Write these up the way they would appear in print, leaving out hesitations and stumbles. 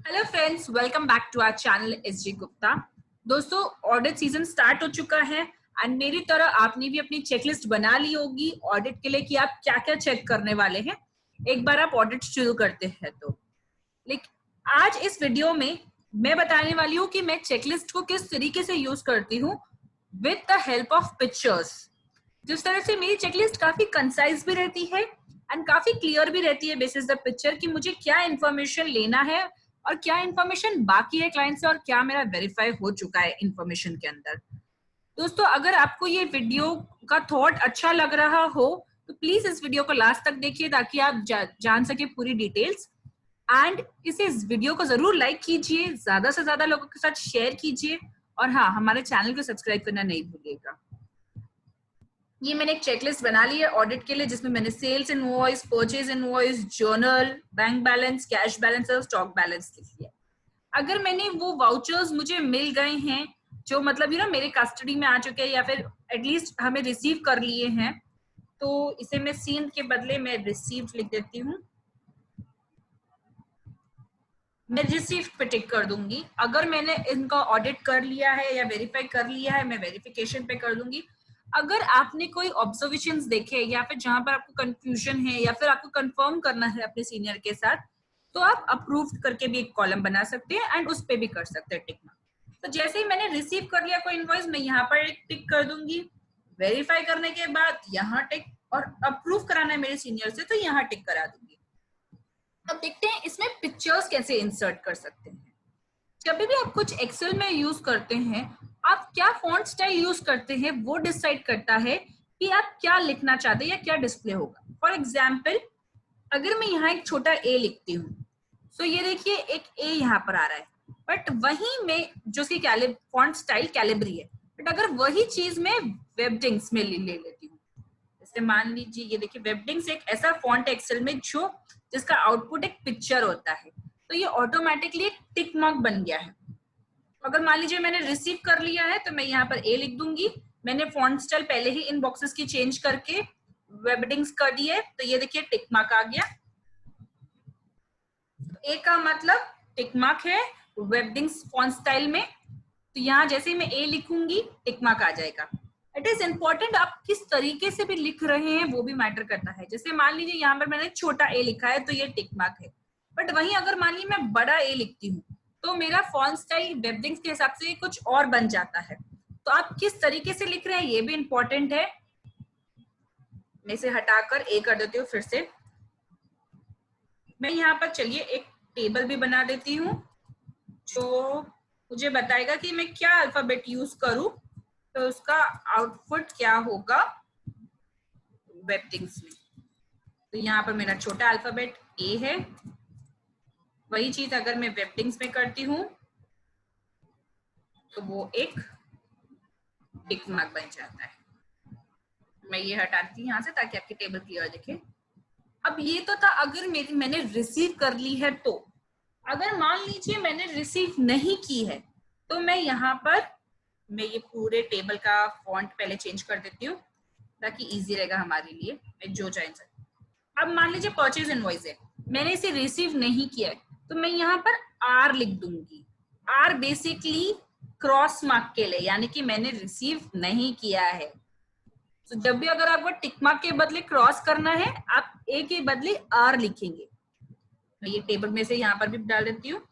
Hello friends, welcome back to our channel SG Gupta. दोस्तों, audit season start हो चुका है एंड मेरी तरह आपने भी अपनी चेकलिस्ट बना ली होगी ऑडिट के लिए कि आप क्या क्या चेक करने वाले हैं एक बार आप ऑडिट शुरू करते हैं तो। लेकिन आज इस वीडियो में मैं बताने वाली हूँ कि मैं चेकलिस्ट को किस तरीके से यूज करती हूँ with the help of pictures. जिस तरह से मेरी चेकलिस्ट काफी कंसाइज भी रहती है एंड काफी क्लियर भी रहती है बेसिस द पिक्चर कि मुझे क्या इंफॉर्मेशन लेना है और क्या इंफॉर्मेशन बाकी है क्लाइंट से और क्या मेरा वेरीफाई हो चुका है इंफॉर्मेशन के अंदर। दोस्तों, अगर आपको ये वीडियो का थॉट अच्छा लग रहा हो तो प्लीज इस वीडियो को लास्ट तक देखिए ताकि आप जान सके पूरी डिटेल्स। एंड इस वीडियो को जरूर लाइक कीजिए, ज्यादा से ज्यादा लोगों के साथ शेयर कीजिए और हाँ, हमारे चैनल को सब्सक्राइब करना नहीं भूलिएगा। ये मैंने एक चेकलिस्ट बना ली है ऑडिट के लिए जिसमें मैंने sales invoice, purchase invoice, journal, bank balance, cash balance और स्टॉक बैलेंस लिख लिया। अगर मैंने वो वाउचर्स मुझे मिल गए हैं जो मतलब मेरे कस्टडी में आ चुके हैं या फिर एटलीस्ट हमें रिसीव कर लिए हैं, तो इसे मैं सीन के बदले मैं रिसीव्ड लिख देती हूँ। मैं रिसीव्ड पे टिक कर दूंगी। अगर मैंने इनका ऑडिट कर लिया है या वेरीफाई कर लिया है, मैं वेरिफिकेशन पे कर दूंगी। अगर आपने कोई ऑब्जर्वेशंस देखे या फिर जहां पर आपको कंफ्यूजन है या फिर आपको कंफर्म करना है अपने सीनियर के साथ, तो आप अप्रूव्ड करके भी एक कॉलम बना सकते हैं एंड उस पे भी कर सकते हैं टिक मार्क। तो जैसे ही मैंने रिसीव कर लिया कोई इनवॉइस, मैं यहाँ पर एक टिक कर दूंगी। वेरीफाई करने के बाद यहाँ टिक, और अप्रूव कराना है मेरे सीनियर से तो यहाँ टिक करा दूंगी। अब देखते हैं इसमें पिक्चर्स कैसे इंसर्ट कर सकते हैं। जब भी आप कुछ एक्सेल में यूज करते हैं, आप क्या फॉन्ट स्टाइल यूज करते हैं वो डिसाइड करता है कि आप क्या लिखना चाहते हैं या क्या डिस्प्ले होगा। फॉर एग्जाम्पल, अगर मैं यहाँ एक छोटा ए लिखती हूँ तो ये देखिए एक ए यहाँ पर आ रहा है, बट वही में जो उसकी फॉन्ट स्टाइल कैलिब्री है, बट अगर वही चीज मैं वेबडिंग्स में ले लेती हूँ, जैसे मान लीजिए ये देखिए वेबडिंग्स एक ऐसा फॉन्ट है एक्सेल में जो जिसका आउटपुट एक पिक्चर होता है, तो ये ऑटोमेटिकली एक टिक मार्क बन गया है। अगर मान लीजिए मैंने रिसीव कर लिया है तो मैं यहाँ पर ए लिख दूंगी। मैंने फॉन्ट स्टाइल पहले ही इन बॉक्सेस की चेंज करके वेबडिंग्स कर दी है, तो ये देखिए टिक मार्क आ गया। ए का मतलब टिक मार्क है वेबडिंग्स फॉन्ट स्टाइल में, तो यहाँ जैसे ही मैं ए लिखूंगी टिक मार्क आ जाएगा। इट इज इम्पोर्टेंट आप किस तरीके से भी लिख रहे हैं वो भी मैटर करता है। जैसे मान लीजिए यहाँ पर मैंने छोटा ए लिखा है तो ये टिक मार्क है, बट वहीं अगर मान लीजिए मैं बड़ा ए लिखती हूँ तो मेरा फॉन्ट स्टाइल वेबडिंग्स के हिसाब से कुछ और बन जाता है। तो आप किस तरीके से लिख रहे हैं ये भी इंपॉर्टेंट है। मैं इसे हटाकर ए कर देती हूँ फिर से। मैं यहाँ पर चलिए एक टेबल भी बना देती हूँ जो मुझे बताएगा कि मैं क्या अल्फाबेट यूज करूं तो उसका आउटपुट क्या होगा वेबडिंग्स में। तो यहाँ पर मेरा छोटा अल्फाबेट ए है, वही चीज अगर मैं वेबडिंग्स में करती हूँ तो वो एक टिक मार्क बन जाता है। मैं ये हटाती हूँ यहाँ से ताकि आपकी टेबल क्लियर दिखे। अब ये तो था अगर मैंने रिसीव कर ली है तो। अगर मान लीजिए मैंने रिसीव नहीं की है तो मैं यहाँ पर मैं ये पूरे टेबल का फॉन्ट पहले चेंज कर देती हूँ ताकि इजी रहेगा हमारे लिए। मैं जो चाहे सकती। अब मान लीजिए परचेज इनवॉइस है, मैंने इसे रिसीव नहीं किया है तो मैं यहाँ पर आर लिख दूंगी। आर बेसिकली क्रॉस मार्क के लिए, यानी कि मैंने रिसीव नहीं किया है। तो जब भी अगर आपको टिक मार्क के बदले क्रॉस करना है आप ए के बदले आर लिखेंगे। मैं ये टेबल में से यहाँ पर भी डाल देती हूँ।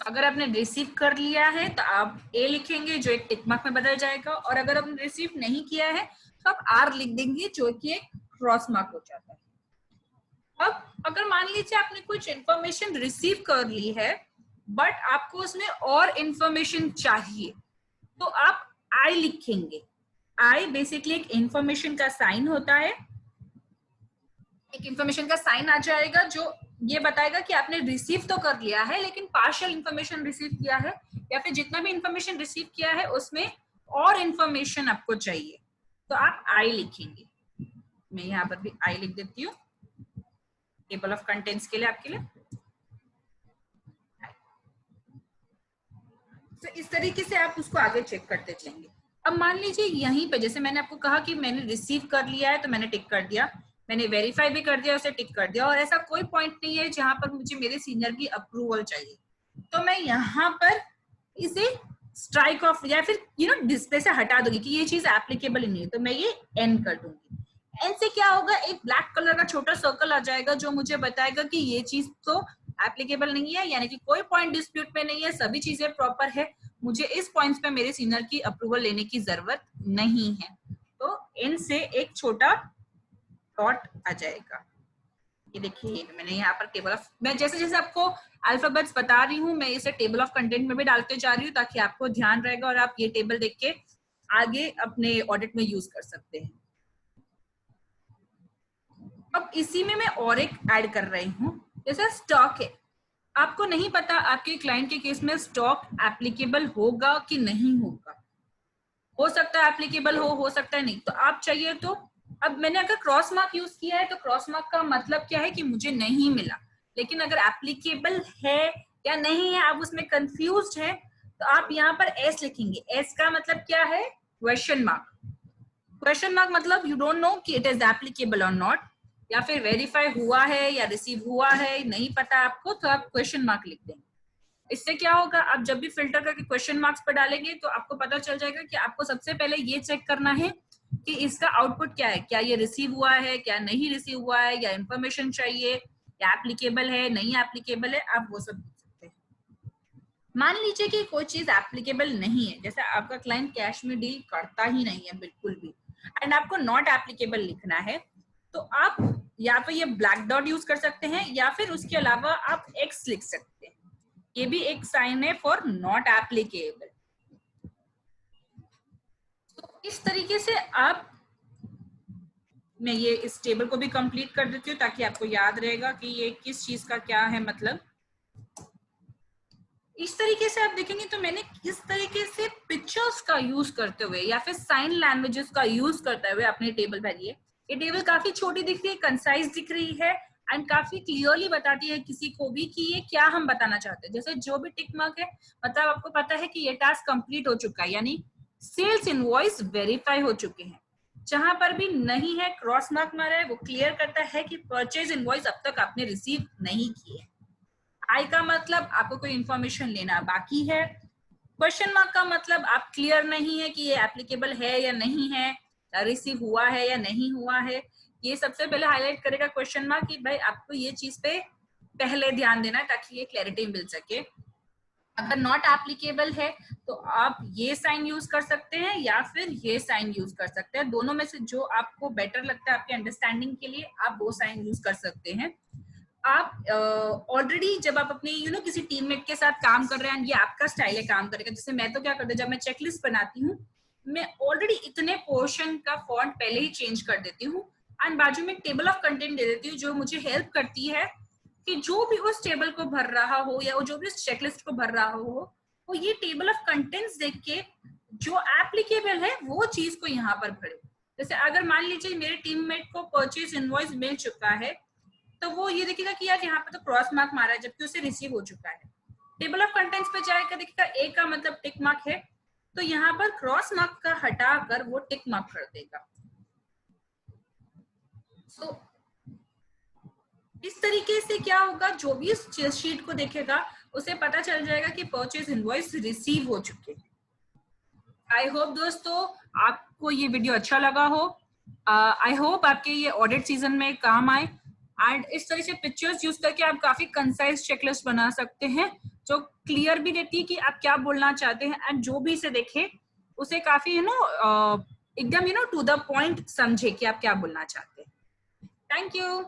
अगर आपने रिसीव कर लिया है तो आप ए लिखेंगे जो एक टिक मार्क में बदल जाएगा, और अगर आपने रिसीव नहीं किया है तो आप आर लिख देंगे जो कि एक क्रॉस मार्क हो जाता है। अब अगर मान लीजिए आपने कुछ इंफॉर्मेशन रिसीव कर ली है बट आपको उसमें और इंफॉर्मेशन चाहिए तो आप आई लिखेंगे। आई बेसिकली एक इंफॉर्मेशन का साइन होता है। एक इंफॉर्मेशन का साइन आ जाएगा जो ये बताएगा कि आपने रिसीव तो कर लिया है लेकिन पार्शियल इंफॉर्मेशन रिसीव किया है, या फिर जितना भी इंफॉर्मेशन रिसीव किया है उसमें और इंफॉर्मेशन आपको चाहिए तो आप आई लिखेंगे। मैं यहाँ पर भी आई लिख देती हूँ टेबल ऑफ कंटेंट्स के लिए आपके लिए। तो इस तरीके से आप उसको आगे चेक करते जाएंगे। अब मान लीजिए यहीं पे जैसे मैंने आपको कहा कि मैंने रिसीव कर लिया है तो मैंने टिक कर दिया, मैंने वेरीफाई भी कर दिया, उसे टिक कर दिया, और ऐसा कोई पॉइंट नहीं है जहां पर मुझे मेरे सीनियर की अप्रूवल चाहिए, तो मैं यहाँ पर इसे स्ट्राइक ऑफ या फिर डिस्प्ले से हटा दूंगी कि ये चीज एप्लीकेबल नहीं है, तो मैं ये एन कर दूंगी। एन से क्या होगा, एक ब्लैक कलर का छोटा सर्कल आ जाएगा जो मुझे बताएगा कि ये चीज तो एप्लीकेबल नहीं है, यानी कि कोई पॉइंट डिस्प्यूट में नहीं है, सभी चीजें प्रॉपर है, मुझे इस पॉइंट्स पे मेरे सीनियर की अप्रूवल लेने की जरूरत नहीं है। तो इन से एक छोटा डॉट आ जाएगा। ये देखिए मैंने यहाँ पर टेबल ऑफ, मैं जैसे जैसे आपको अल्फाबेट्स बता रही हूँ मैं इसे टेबल ऑफ कंटेंट में भी डालते जा रही हूँ ताकि आपको ध्यान रहेगा और आप ये टेबल देख के आगे अपने ऑडिट में यूज कर सकते हैं। अब इसी में मैं और एक ऐड कर रही हूँ, जैसे स्टॉक है, आपको नहीं पता आपके क्लाइंट के केस में स्टॉक एप्लीकेबल होगा कि नहीं होगा, हो सकता है एप्लीकेबल हो सकता है नहीं, तो आप चाहिए तो अब मैंने अगर क्रॉस मार्क यूज किया है तो क्रॉस मार्क का मतलब क्या है कि मुझे नहीं मिला, लेकिन अगर एप्लीकेबल है या नहीं है आप उसमें कंफ्यूज्ड है तो आप यहाँ पर एस लिखेंगे। एस का मतलब क्या है, क्वेश्चन मार्क। क्वेश्चन मार्क मतलब यू डोंट नो कि इट इज एप्लीकेबल और नॉट, या फिर वेरीफाई हुआ है या रिसीव हुआ है नहीं पता आपको तो आप क्वेश्चन मार्क लिख देंगे। इससे क्या होगा, आप जब भी फिल्टर करके क्वेश्चन मार्क्स पर डालेंगे तो आपको पता चल जाएगा कि आपको सबसे पहले ये चेक करना है कि इसका आउटपुट क्या है, क्या ये रिसीव हुआ है, क्या नहीं रिसीव हुआ है, या इंफॉर्मेशन चाहिए, या एप्लीकेबल है नहीं एप्लीकेबल है, आप वो सब पूछ सकते हैं। मान लीजिए कि कोई चीज एप्लीकेबल नहीं है, जैसे आपका क्लाइंट कैश में डील करता ही नहीं है बिल्कुल भी एंड आपको नॉट एप्लीकेबल लिखना है, तो आप या तो ये ब्लैक डॉट यूज कर सकते हैं या फिर उसके अलावा आप एक्स लिख सकते हैं, ये भी एक साइन है फॉर नॉट एप्लीकेबल। तो इस तरीके से आप, मैं ये इस टेबल को भी कंप्लीट कर देती हूँ ताकि आपको याद रहेगा कि ये किस चीज का क्या है मतलब। इस तरीके से आप देखेंगे तो मैंने किस तरीके से पिक्चर्स का यूज करते हुए या फिर साइन लैंग्वेजेस का यूज करते हुए अपने टेबल भरिए। ये टेबल काफी छोटी दिख रही है, कंसाइज दिख रही है एंड काफी क्लियरली बताती है किसी को भी कि ये क्या हम बताना चाहते हैं। जैसे जो भी टिक मार्क है मतलब आपको पता है कि ये टास्क कंप्लीट हो चुका है, यानी सेल्स इनवॉइस वेरीफाई हो चुके हैं। जहां पर भी नहीं है क्रॉस मार्क मारा है वो क्लियर करता है कि परचेज इनवॉइस अब तक आपने रिसीव नहीं किए। आई का मतलब आपको कोई इंफॉर्मेशन लेना बाकी है। क्वेश्चन मार्क का मतलब आप क्लियर नहीं है कि ये एप्लीकेबल है या नहीं है, रिसीव हुआ है या नहीं हुआ है। ये सबसे पहले हाईलाइट करेगा क्वेश्चन मार्क कि भाई आपको ये चीज पे पहले ध्यान देना है ताकि ये क्लैरिटी मिल सके। अगर नॉट एप्लीकेबल है तो आप ये साइन यूज कर सकते हैं या फिर ये साइन यूज कर सकते हैं, दोनों में से जो आपको बेटर लगता है आपके अंडरस्टैंडिंग के लिए आप वो साइन यूज कर सकते हैं। आप ऑलरेडी जब आप अपने किसी टीममेट के साथ काम कर रहे हैं, ये आपका स्टाइल है काम करेगा। जैसे मैं तो क्या करती हूँ, जब मैं चेकलिस्ट बनाती हूँ मैं ऑलरेडी इतने पोर्शन का फॉन्ट पहले ही चेंज कर देती हूँ एंड बाजू में टेबल ऑफ कंटेंट दे देती हूँ जो मुझे हेल्प करती है कि जो भी उस टेबल को भर रहा हो या जो भी उस चेकलिस्ट को भर रहा हो वो ये टेबल ऑफ कंटेंट्स देख के जो एप्लीकेबल है वो चीज को यहाँ पर भरे। जैसे अगर मान लीजिए मेरे टीममेट को परचेज इनवॉइस मिल चुका है तो वो ये देखेगा कि यार यहाँ पे तो क्रॉस मार्क मारा है जबकि उसे रिसीव हो चुका है। टेबल ऑफ कंटेंट्स पे जाएगा देखेगा ए का मतलब टिक मार्क है तो यहाँ पर क्रॉस मार्क का हटाकर वो टिक मार्क कर देगा। सो इस तरीके से क्या होगा, जो भी इस शीट को देखेगा उसे पता चल जाएगा कि परचेज इनवॉइस रिसीव हो चुके हैं। आई होप दोस्तों आपको ये वीडियो अच्छा लगा हो। आई होप आपके ये ऑडिट सीजन में काम आए एंड इस तरह से पिक्चर्स यूज करके आप काफी कंसाइज चेकलिस्ट बना सकते हैं जो क्लियर भी रहती है कि आप क्या बोलना चाहते हैं एंड जो भी इसे देखे उसे काफी एकदम टू द पॉइंट समझे कि आप क्या बोलना चाहते हैं। Thank you.